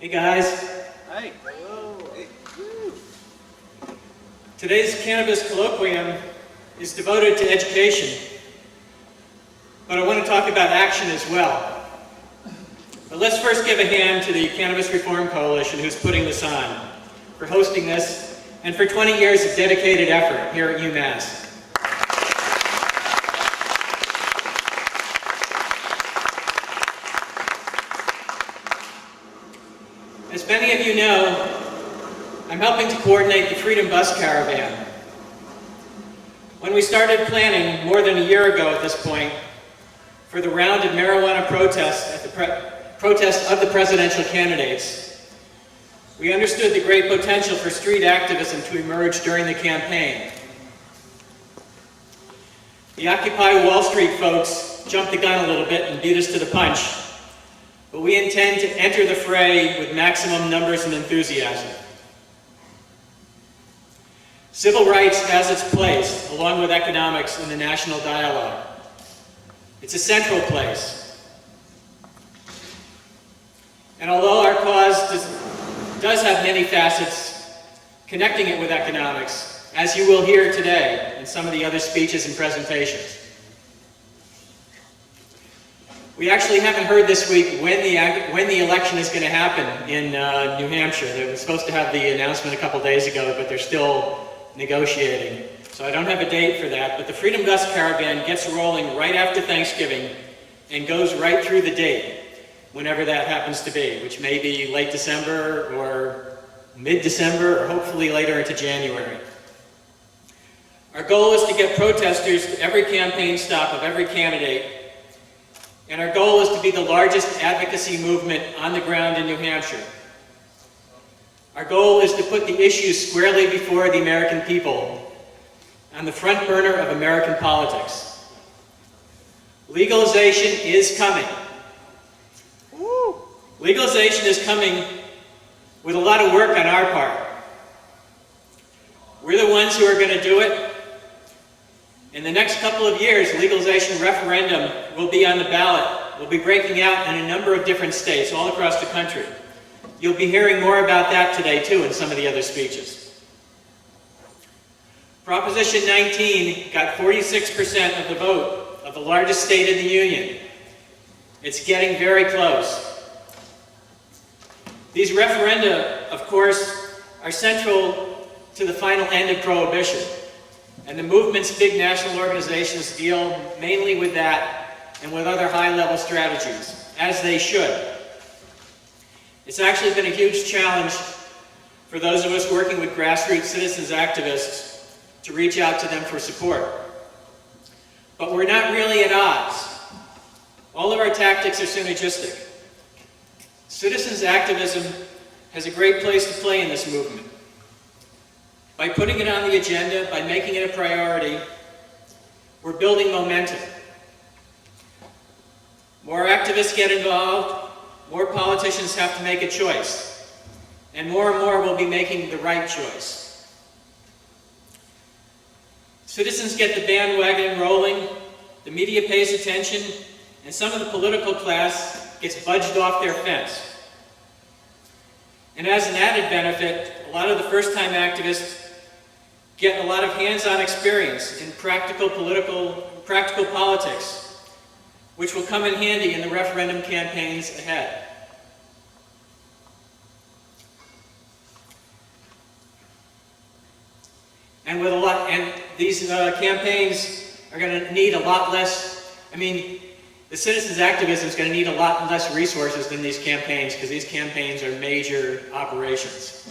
Hey guys. Hey. Hello. Hey. Today's Cannabis Colloquium is devoted to education, but I want to talk about action as well. But let's first give a hand to the Cannabis Reform Coalition who's putting this on, for hosting this, and for 20 years of dedicated effort here at UMass. As many of you know, I'm helping to coordinate the Freedom Bus Caravan. When we started planning more than a year ago at this point for the round of marijuana protests at the protest of the presidential candidates, we understood the great potential for street activism to emerge during the campaign. The Occupy Wall Street folks jumped the gun a little bit and beat us to the punch, but we intend to enter the fray with maximum numbers and enthusiasm. Civil rights has its place, along with economics, in the national dialogue. It's a central place. And although our cause does have many facets, connecting it with economics, as you will hear today in some of the other speeches and presentations. We actually haven't heard this week when the election is going to happen in New Hampshire. They were supposed to have the announcement a couple days ago, but they're still negotiating. So I don't have a date for that, but the Freedom Bus Caravan gets rolling right after Thanksgiving and goes right through the date, whenever that happens to be, which may be late December or mid-December or hopefully later into January. Our goal is to get protesters to every campaign stop of every candidate, and our goal is to be the largest advocacy movement on the ground in New Hampshire. Our goal is to put the issues squarely before the American people on the front burner of American politics. Legalization is coming. Woo. Legalization is coming with a lot of work on our part. We're the ones who are going to do it. In the next couple of years, legalization referendum will be on the ballot. We'll be breaking out in a number of different states all across the country. You'll be hearing more about that today, too, in some of the other speeches. Proposition 19 got 46% of the vote of the largest state in the Union. It's getting very close. These referenda, of course, are central to the final end of prohibition. And the movement's big national organizations deal mainly with that and with other high-level strategies, as they should. It's actually been a huge challenge for those of us working with grassroots citizens activists to reach out to them for support. But we're not really at odds. All of our tactics are synergistic. Citizens activism has a great place to play in this movement. By putting it on the agenda, by making it a priority, we're building momentum. More activists get involved, more politicians have to make a choice, and more will be making the right choice. Citizens get the bandwagon rolling, the media pays attention, and some of the political class gets budged off their fence. And as an added benefit, a lot of the first-time activists get a lot of hands-on experience in practical politics, which will come in handy in the referendum campaigns ahead. And these campaigns are going to need a lot less, the citizens activism is going to need a lot less resources than these campaigns, because these campaigns are major operations.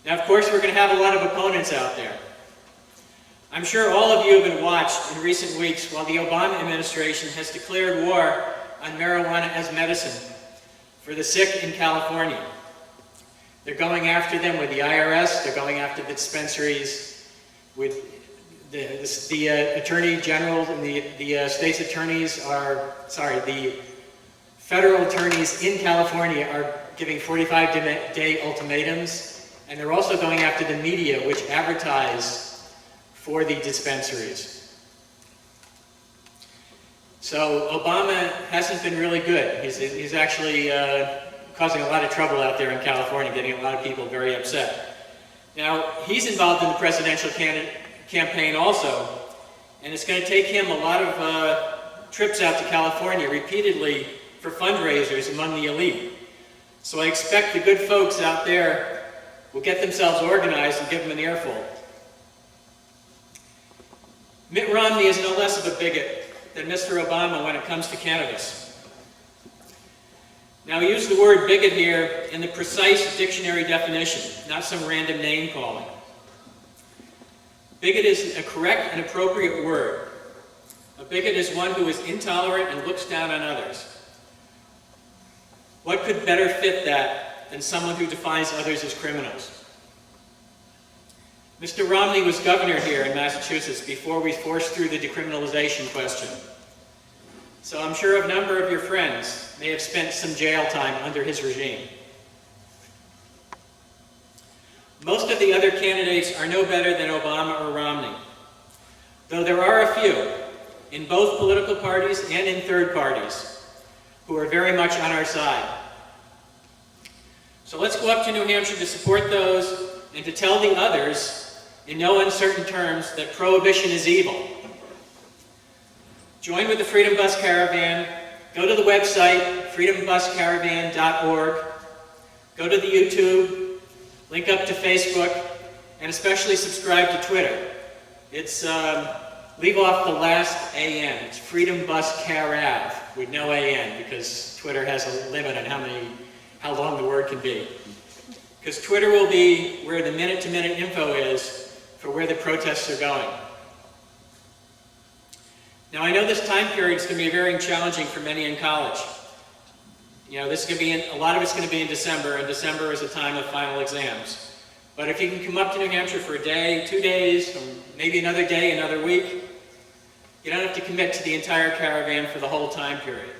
Now, of course, we're going to have a lot of opponents out there. I'm sure all of you have been watched in recent weeks while the Obama administration has declared war on marijuana as medicine for the sick in California. They're going after them with the IRS, they're going after the dispensaries with the Attorney General and the state's attorneys the federal attorneys in California are giving 45-day ultimatums. And they're also going after the media, which advertise for the dispensaries. So Obama hasn't been really good. He's actually causing a lot of trouble out there in California, getting a lot of people very upset. Now, he's involved in the presidential campaign also, and it's going to take him a lot of trips out to California repeatedly for fundraisers among the elite. So I expect the good folks out there will get themselves organized and give him an earful. Mitt Romney is no less of a bigot than Mr. Obama when it comes to cannabis. Now, we use the word bigot here in the precise dictionary definition, not some random name calling. Bigot is a correct and appropriate word. A bigot is one who is intolerant and looks down on others. What could better fit that than someone who defines others as criminals? Mr. Romney was governor here in Massachusetts before we forced through the decriminalization question. So I'm sure a number of your friends may have spent some jail time under his regime. Most of the other candidates are no better than Obama or Romney, though there are a few, in both political parties and in third parties, who are very much on our side. So let's go up to New Hampshire to support those and to tell the others, in no uncertain terms, that prohibition is evil. Join with the Freedom Bus Caravan. Go to the website, freedombuscaravan.org. Go to the YouTube, link up to Facebook, and especially subscribe to Twitter. It's, leave off the last AN. It's Freedom Bus Carav with no AN, because Twitter has a limit on how long the word can be. Because Twitter will be where the minute-to-minute info is for where the protests are going. Now, I know this time period is going to be very challenging for many in college. You know, this is going to be a lot of it's going to be in December, and December is a time of final exams. But if you can come up to New Hampshire for a day, 2 days, or maybe another day, another week, you don't have to commit to the entire caravan for the whole time period.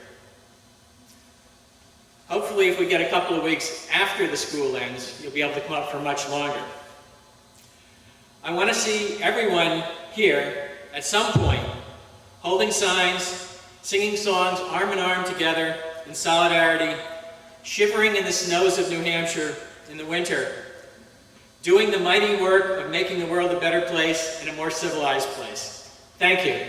Hopefully, if we get a couple of weeks after the school ends, you'll be able to come up for much longer. I want to see everyone here, at some point, holding signs, singing songs arm in arm together in solidarity, shivering in the snows of New Hampshire in the winter, doing the mighty work of making the world a better place and a more civilized place. Thank you.